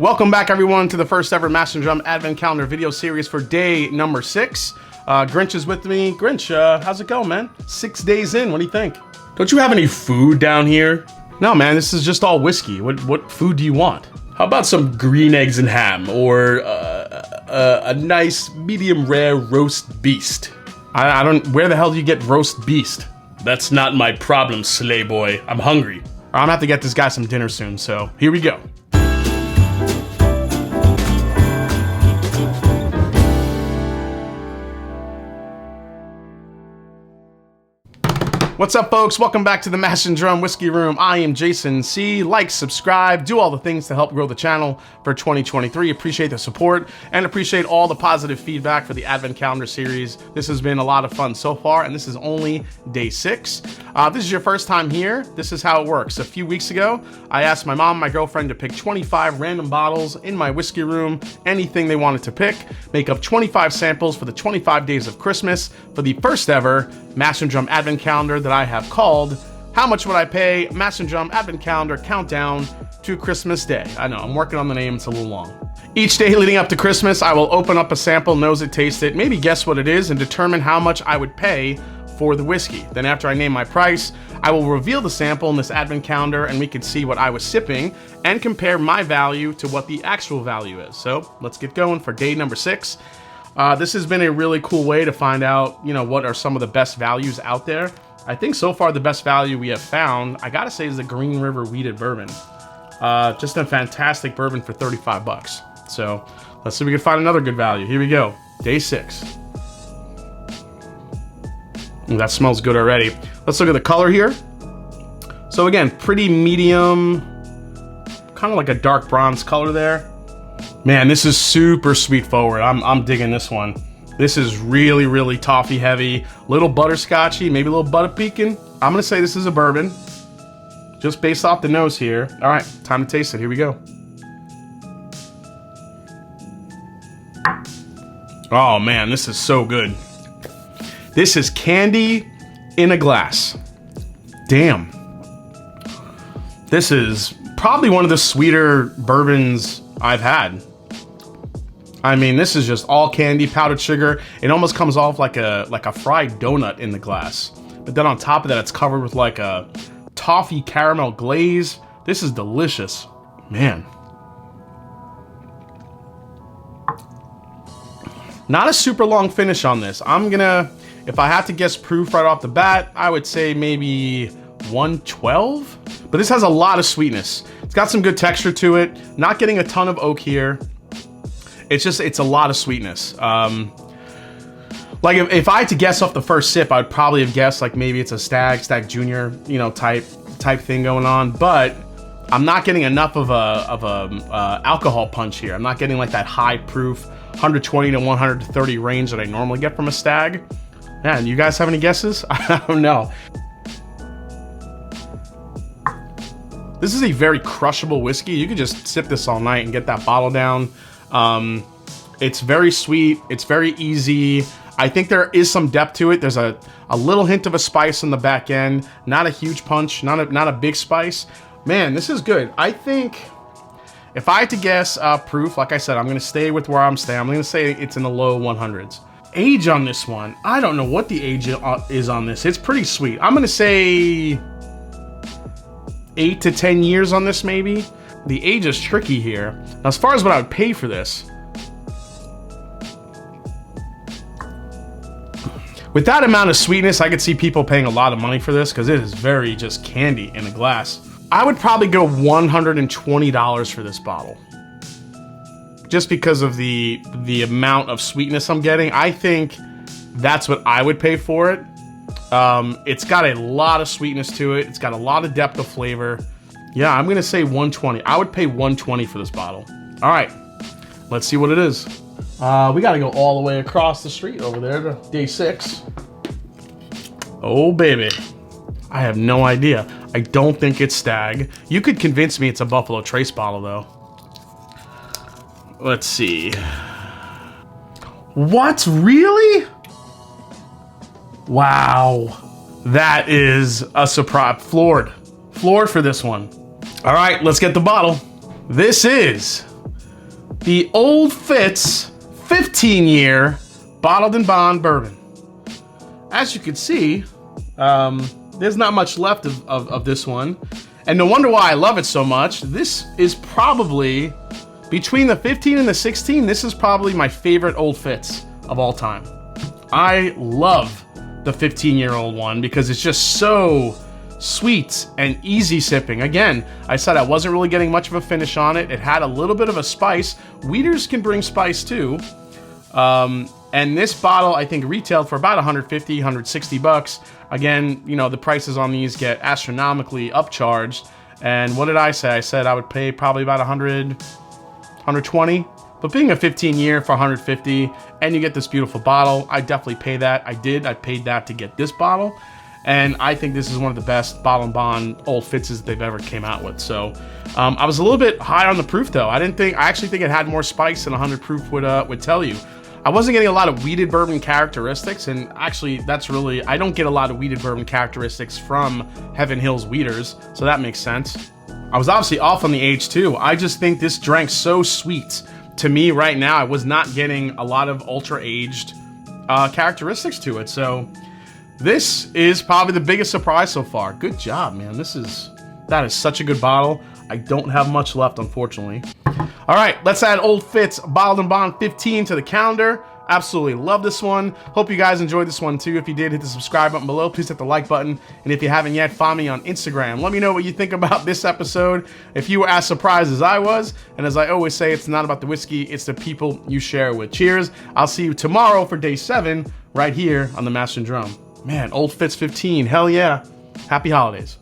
Welcome back, everyone, to the first ever Mash and Drum Advent Calendar video series for day number 6. Grinch is with me. Grinch, how's it going, man? 6 days in, what do you think? Don't you have any food down here? No, man, this is just all whiskey. What food do you want? How about some green eggs and ham, or a nice medium rare roast beast? I don't. Where the hell do you get roast beast? That's not my problem, sleigh boy. I'm hungry. I'm gonna have to get this guy some dinner soon. So here we go. What's up, folks? Welcome back to the Mash and Drum Whiskey Room. I am Jason C. Like, subscribe, do all the things to help grow the channel for 2023. Appreciate the support and appreciate all the positive feedback for the Advent Calendar series. This has been a lot of fun so far, and this is only day 6. This is your first time here. This is how it works. A few weeks ago, I asked my mom and my girlfriend to pick 25 random bottles in my whiskey room, anything they wanted to pick, make up 25 samples for the 25 days of Christmas for the first ever Mash and Drum Advent Calendar that I have called How Much Would I Pay? Mash and Drum Advent Calendar Countdown to Christmas Day. I know, I'm working on the name, it's a little long. Each day leading up to Christmas, I will open up a sample, nose it, taste it, maybe guess what it is, and determine how much I would pay for the whiskey. Then after I name my price, I will reveal the sample in this Advent Calendar and we can see what I was sipping and compare my value to what the actual value is. So let's get going for day number 6. This has been a really cool way to find out, what are some of the best values out there. I think so far the best value we have found, I gotta say, is the Green River Wheated Bourbon. Just a fantastic bourbon for 35 bucks. So let's see if we can find another good value. Here we go, day 6. Ooh, that smells good already. Let's look at the color here. So again, pretty medium, kind of like a dark bronze color there. Man, this is super sweet forward. I'm digging this one. This is really, really toffee heavy, little butterscotchy, maybe a little butter pecan. I'm gonna say this is a bourbon, just based off the nose here. All right, time to taste it. Here we go. Oh man, this is so good. This is candy in a glass. Damn. This is probably one of the sweeter bourbons I've had. I mean, this is just all candy, powdered sugar. It almost comes off like a fried donut in the glass. But then on top of that, it's covered with like a toffee caramel glaze. This is delicious, man. Not a super long finish on this. If I had to guess proof right off the bat, I would say maybe 112. But this has a lot of sweetness. It's got some good texture to it. Not getting a ton of oak here. It's a lot of sweetness. Like if I had to guess off the first sip, I'd probably have guessed like maybe it's a Stag Junior, type thing going on. But I'm not getting enough of a alcohol punch here. I'm not getting like that high proof 120 to 130 range that I normally get from a Stag. Man, you guys have any guesses? I don't know. This is a very crushable whiskey. You could just sip this all night and get that bottle down. It's very sweet. It's very easy. I think there is some depth to it. There's a little hint of a spice on the back end. Not a huge punch, not a big spice. Man, this is good. I think if I had to guess proof, like I said, I'm gonna stay with where I'm staying. I'm gonna say it's in the low 100s. Age on this one, I don't know what the age is on this. It's pretty sweet. I'm gonna say 8 to 10 years on this, maybe. The age is tricky here. Now, as far as what I would pay for this, with that amount of sweetness, I could see people paying a lot of money for this because it is very just candy in a glass. I would probably go $120 for this bottle. Just because of the amount of sweetness I'm getting. I think that's what I would pay for it. It's got a lot of sweetness to it. It's got a lot of depth of flavor. Yeah, I'm gonna say 120. I would pay 120 for this bottle. All right, let's see what it is. We gotta go all the way across the street over there to day 6. Oh baby, I have no idea. I don't think it's Stag. You could convince me it's a Buffalo Trace bottle though. Let's see. What, really? Wow, that is a surprise. Floored for this one. All right, let's get the bottle. This is the Old Fitz 15-year bottled and bond bourbon. As you can see, there's not much left of this one. And no wonder why I love it so much. This is probably, between the 15 and the 16, this is probably my favorite Old Fitz of all time. I love the 15-year-old one because it's just so sweet and easy sipping. Again, I said I wasn't really getting much of a finish on it. It had a little bit of a spice. Wheaters can bring spice too. And this bottle, I think, retailed for about 150, 160 bucks. Again, you know, the prices on these get astronomically upcharged. And what did I say? I said I would pay probably about 100, 120. But being a 15-year for 150, and you get this beautiful bottle, I definitely pay that. I paid that to get this bottle. And I think this is one of the best bottle and bond Old Fitzes they've ever came out with. So I was a little bit high on the proof though. I actually think it had more spice than 100 proof would tell you. I wasn't getting a lot of wheated bourbon characteristics, and actually I don't get a lot of wheated bourbon characteristics from Heaven Hill's wheaters, so that makes sense. I was obviously off on the age too. I just think this drank so sweet. To me right now, I was not getting a lot of ultra aged characteristics to it. So this is probably the biggest surprise so far. Good job, man. That is such a good bottle. I don't have much left, unfortunately. All right, let's add Old Fitz Bottled and Bond 15 to the calendar. Absolutely love this one. Hope you guys enjoyed this one too. If you did, hit the subscribe button below. Please hit the like button. And if you haven't yet, follow me on Instagram. Let me know what you think about this episode. If you were as surprised as I was, and as I always say, it's not about the whiskey, it's the people you share with. Cheers. I'll see you tomorrow for day 7 right here on the Master and Drum. Man, Old Fitz 15, hell yeah. Happy holidays.